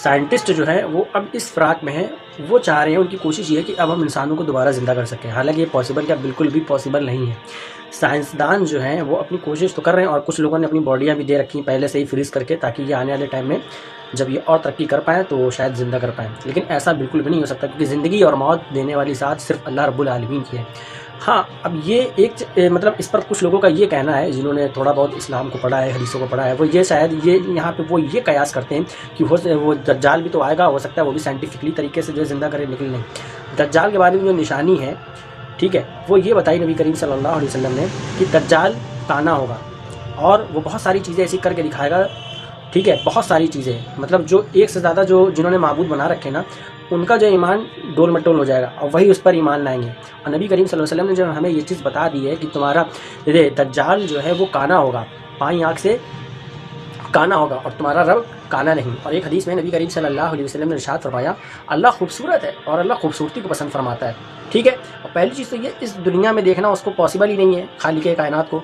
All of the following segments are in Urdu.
سائنٹسٹ جو ہے وہ اب اس فراق میں ہیں، وہ چاہ رہے ہیں، ان کی کوشش یہ ہے کہ اب ہم انسانوں کو دوبارہ زندہ کر سکیں، حالانکہ یہ پاسبل کیا بالکل بھی پاسبل نہیں ہے۔ سائنسدان جو ہیں وہ اپنی کوشش تو کر رہے ہیں، اور کچھ لوگوں نے اپنی باڈیاں بھی دے رکھی ہیں پہلے سے ہی فریز کر کے، تاکہ یہ آنے والے ٹائم میں جب یہ اور ترقی کر پائیں تو شاید زندہ کر پائیں، لیکن ایسا بالکل بھی نہیں ہو سکتا، کیونکہ زندگی اور موت دینے والی ذات صرف اللہ رب العالمین کی ہے۔ ہاں، اب یہ ایک مطلب اس پر کچھ لوگوں کا یہ کہنا ہے، جنہوں نے تھوڑا بہت اسلام کو پڑھا ہے، حدیثوں کو پڑھا ہے، وہ یہ شاید یہ یہاں پہ وہ یہ قیاس کرتے ہیں کہ وہ دجال بھی تو آئے گا، ہو سکتا ہے وہ بھی سائنٹیفکلی طریقے سے جو ہے زندہ کرے، لیکن نہیں۔ دجال کے بارے میں جو نشانی ہے، ٹھیک ہے، وہ یہ بتائی نبی کریم صلی اللہ علیہ وسلم نے کہ دجال کانا ہوگا، اور وہ بہت ساری چیزیں ایسی کر کے دکھائے گا، ٹھیک ہے، بہت ساری چیزیں، مطلب جو ایک سے زیادہ جنہوں نے معبود بنا رکھے نا، ان کا جو ایمان ڈول مٹول ہو جائے گا، اور وہی اس پر ایمان لائیں گے۔ اور نبی کریم صلی اللہ علیہ وسلم نے جو ہمیں یہ چیز بتا دی ہے کہ تمہارا دجال جو ہے وہ کانا ہوگا، بائیں آنکھ سے کانا ہوگا، اور تمہارا رب کانا نہیں۔ اور ایک حدیث میں نبی کریم صلی اللہ علیہ وسلم نے ارشاد فرمایا، اللہ خوبصورت ہے اور اللہ خوبصورتی کو پسند فرماتا ہے، ٹھیک ہے۔ اور پہلی چیز تو یہ، اس دنیا میں دیکھنا اس کو پاسبل ہی نہیں ہے، خالق کائنات کو،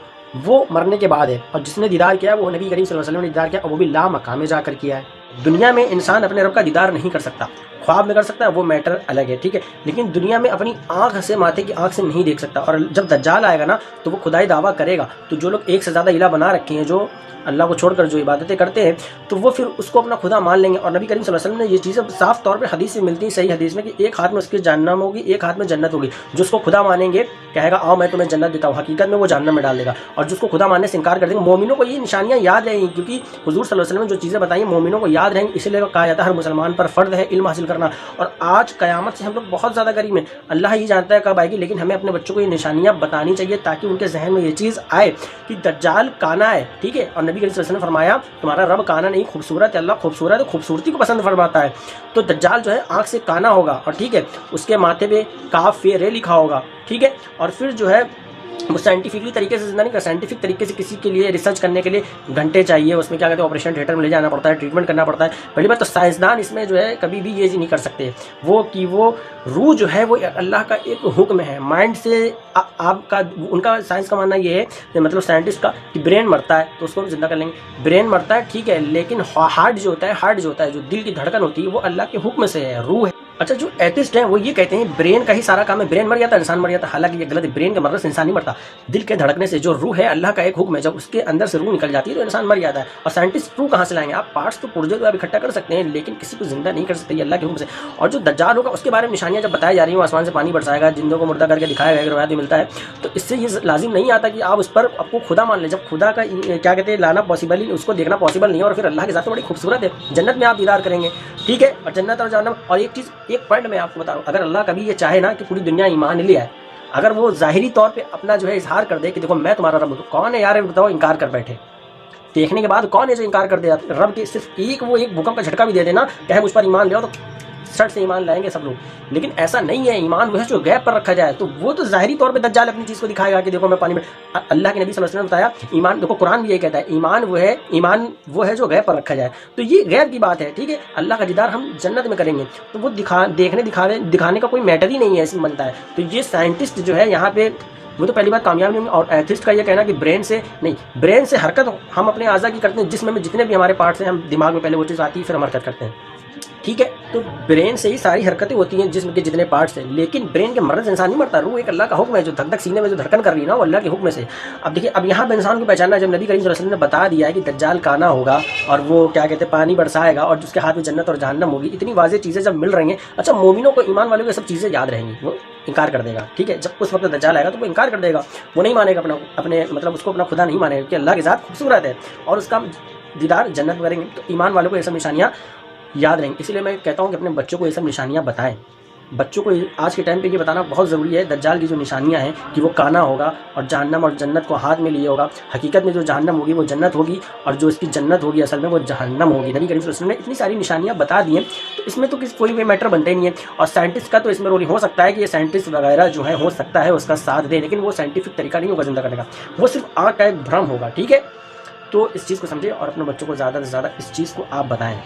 وہ مرنے کے بعد ہے، اور جس نے دیدار کیا وہ نبی کریم صلی اللہ علیہ وسلم نے دیدار کیا، اور وہ بھی لا مقام میں جا کر کیا ہے۔ دنیا میں انسان اپنے رب کا دیدار نہیں کر سکتا، خواب میں کر سکتا ہے، وہ میٹر الگ ہے، ٹھیک ہے، لیکن دنیا میں اپنی آنکھ سے، ماتھے کی آنکھ سے نہیں دیکھ سکتا۔ اور جب دجال آئے گا نا تو وہ خدائی دعویٰ کرے گا، تو جو لوگ ایک سے زیادہ الہ بنا رکھے ہیں، جو اللہ کو چھوڑ کر جو عبادتیں کرتے ہیں، تو وہ پھر اس کو اپنا خدا مان لیں گے۔ اور نبی کریم صلی اللہ علیہ وسلم نے یہ چیزیں صاف طور پہ حدیث سے ملتی ہیں، صحیح حدیث میں، کہ ایک ہاتھ میں اس کے جہنم ہوگی، ایک ہاتھ میں جنت ہوگی۔ جو اس کو خدا مانیں گے کہے گا آؤ میں تمہیں جنت دیتا ہوں، حقیقت میں وہ جہنم میں ڈال دے گا، اور جس کو خدا ماننے سے انکار کر دے گا۔ مومنوں کو یہ نشانیاں یاد رہیں گی، کیونکہ حضور صلی اللہ علیہ وسلم نے جو چیزیں بتائی ہیں مومنوں کو یاد رہیں گی، اسی لیے کہا جاتا ہے ہر مسلمان پر فرض ہے علم حاصل کرنا۔ اور آج قیامت سے ہم لوگ بہت زیادہ قریب ہیں، اللہ ہی جانتا ہے کب آئے گی، لیکن ہمیں اپنے بچوں کو یہ نشانیاں بتانی چاہیے، تاکہ ان کے ذہن میں یہ چیز آئے کہ دجال کانا ہے، ٹھیک ہے۔ اور نبی کریم صلی اللہ علیہ وسلم نے فرمایا تمہارا رب کانا نہیں خوبصورت ہے، اللہ خوبصورت ہے، خوبصورتی کو پسند فرماتا ہے۔ تو دجال جو ہے آنکھ سے کانا ہوگا، اور ٹھیک ہے، اس کے ماتھے پہ کاف فے رے لکھا ہوگا، ٹھیک ہے۔ اور پھر جو ہے وہ سائنٹیفکلی طریقے سے زندہ نہیں کر، سائنٹیفک طریقے سے کسی کے لیے ریسرچ کرنے کے لیے گھنٹے چاہیے، اس میں کیا کہتے ہیں آپریشن تھیٹر میں لے جانا پڑتا ہے، ٹریٹمنٹ کرنا پڑتا ہے۔ پہلی بات تو سائنسدان اس میں جو ہے کبھی بھی یہ نہیں کر سکتے، وہ کہ وہ روح جو ہے وہ اللہ کا ایک حکم ہے، مائنڈ سے آپ کا، ان کا سائنس کا ماننا یہ ہے کہ مطلب سائنٹسٹ کا، کہ برین مرتا ہے تو اس کو زندہ کر لیں گے، برین مرتا ہے ٹھیک ہے، لیکن ہارٹ جو ہوتا ہے جو دل کی دھڑکن ہوتی ہے، وہ اللہ کے حکم سے ہے، روح ہے۔ اچھا، جو ایتھسٹ ہیں وہ یہ کہتے ہیں برین کا ہی سارا کام ہے، برین مر جاتا ہے انسان مر جاتا ہے، حالانکہ یہ غلط ہے، برین کے مرنے سے انسان نہیں مرتا، دل کے دھڑکنے سے جو روح ہے اللہ کا ایک حکم ہے، جب اس کے اندر سے روح نکل جاتی ہے تو انسان مر جاتا ہے۔ اور سائنٹسٹ روح کہاں سے لائیں گے؟ آپ پارٹس تو پرزے تو آپ اکٹھا کر سکتے ہیں، لیکن کسی کو زندہ نہیں کر سکتے، یہ اللہ کے حکم سے۔ اور جو دجال ہوگا اس کے بارے میں نشانیاں جب بتائی جا رہی ہیں، آسمان سے پانی برسائے گا، جندوں کو مردہ کر کے دکھائے گا، روایت میں ملتا ہے، تو اس سے یہ لازم نہیں آتا کہ آپ اس پر آپ کو خدا مان لیں، جب خدا کا کیا کہتے ہیں لانا پاسبل ہی، اس کو دیکھنا پاسبل نہیں ہے، اور پھر اللہ کے ذات تو بڑی خوبصورت ہے، جنت میں آپ دیدار کریں گے، ٹھیک ہے، اور جنت اور جہنم۔ اور ایک چیز، ایک پوائنٹ میں آپ کو بتا رہا ہوں، اگر اللہ کبھی یہ چاہے نا کہ پوری دنیا ایمان لے آئے، اگر وہ ظاہری طور پہ اپنا جو ہے اظہار کر دے کہ دیکھو میں تمہارا رب ہوں، کون ہے یار بتاؤ انکار کر بیٹھے؟ دیکھنے کے بعد کون ہے جو انکار کر دے رب کے؟ صرف ایک بھوکمپ کا جھٹکا بھی دے دینا کہ مجھ پر ایمان لے آؤ، تو سٹ سے ایمان لائیں گے سب لوگ، لیکن ایسا نہیں ہے۔ ایمان وہ ہے جو غیب پر رکھا جائے، تو وہ تو ظاہری طور پہ دجال اپنی چیز کو دکھائے گا کہ دیکھو میں پانی میں، اللہ کے نبی صلی اللہ علیہ وسلم نے بتایا ایمان، دیکھو قرآن بھی یہ کہتا ہے ایمان وہ ہے جو غیب پر رکھا جائے، تو یہ غیب کی بات ہے، ٹھیک ہے۔ اللہ کا دیدار ہم جنت میں کریں گے، تو وہ دکھانے کا کوئی میٹر ہی نہیں ہے، ایسے بنتا ہے۔ تو یہ سائنٹسٹ جو ہے یہاں پہ وہ تو پہلی بات کامیاب نہیں ہوگی، اور ایتھسٹ کا یہ کہنا کہ برین سے نہیں، برین سے حرکت ہم اپنے اعضاء کی کرتے ہیں، جسم میں جتنے بھی ہمارے پارٹس ہیں، ہم دماغ میں پہلے وہ چیز آتی ہے پھر ہم حرکت کرتے ہیں، ٹھیک ہے۔ تو برین سے ہی ساری حرکتیں ہوتی ہیں جسم کے جتنے پارٹس ہیں، لیکن برین کے مرنے سے انسان نہیں مرتا، روح ایک اللہ کا حکم ہے، جو دھک دھک سینے میں جو دھڑکن کر رہی ہے نا وہ اللہ کے حکم سے۔ اب دیکھیے، اب یہاں پہ انسان کو پہچاننا ہے، جب نبی کریم صلی اللہ علیہ وسلم نے بتا دیا ہے کہ دجال کانا ہوگا اور وہ کیا کہتے ہیں پانی برسائے گا اور جس کے ہاتھ میں جنت اور جہنم ہوگی، اتنی واضح چیزیں جب مل رہی ہیں، اچھا مومنوں کو، ایمان والوں کو یہ سب چیزیں یاد رہیں گی، وہ انکار کر دے گا، ٹھیک ہے۔ جب اس وقت دجال آئے گا تو وہ انکار کر دے گا، وہ نہیں مانے گا اپنے مطلب اس کو اپنا خدا نہیں مانے گا، کہ اللہ کی ذات خوبصورت ہے اور اس کا دیدار جنت میں کریں گے۔ تو ایمان والوں کو یہ سب نشانیاں یاد رہیں گے، اسی لیے میں کہتا ہوں کہ اپنے بچوں کو یہ سب نشانیاں بتائیں، بچوں کو آج کے ٹائم پہ یہ بتانا بہت ضروری ہے، دجال کی جو نشانیاں ہیں کہ وہ کانا ہوگا اور جہنم اور جنت کو ہاتھ میں لیے ہوگا، حقیقت میں جو جہنم ہوگی وہ جنت ہوگی، اور جو اس کی جنت ہوگی اصل میں وہ جہنم ہوگی۔ نبی کریم صلی اللہ علیہ وسلم نے اتنی ساری نشانیاں بتا دی ہیں، تو اس میں تو کوئی بھی میٹر بنتا ہی نہیں ہے۔ اور سائنٹسٹ کا تو اس میں رول ہو سکتا ہے کہ یہ سائنٹسٹ وغیرہ جو ہے ہو سکتا ہے اس کا ساتھ دے، لیکن وہ سائنٹیفک طریقہ نہیں ہوگا زندہ کرنے کا، وہ صرف آنکھ کا ایک بھرم ہوگا، ٹھیک ہے۔ تو اس چیز کو سمجھے اور اپنے بچوں کو زیادہ سے زیادہ اس چیز کو آپ بتائیں۔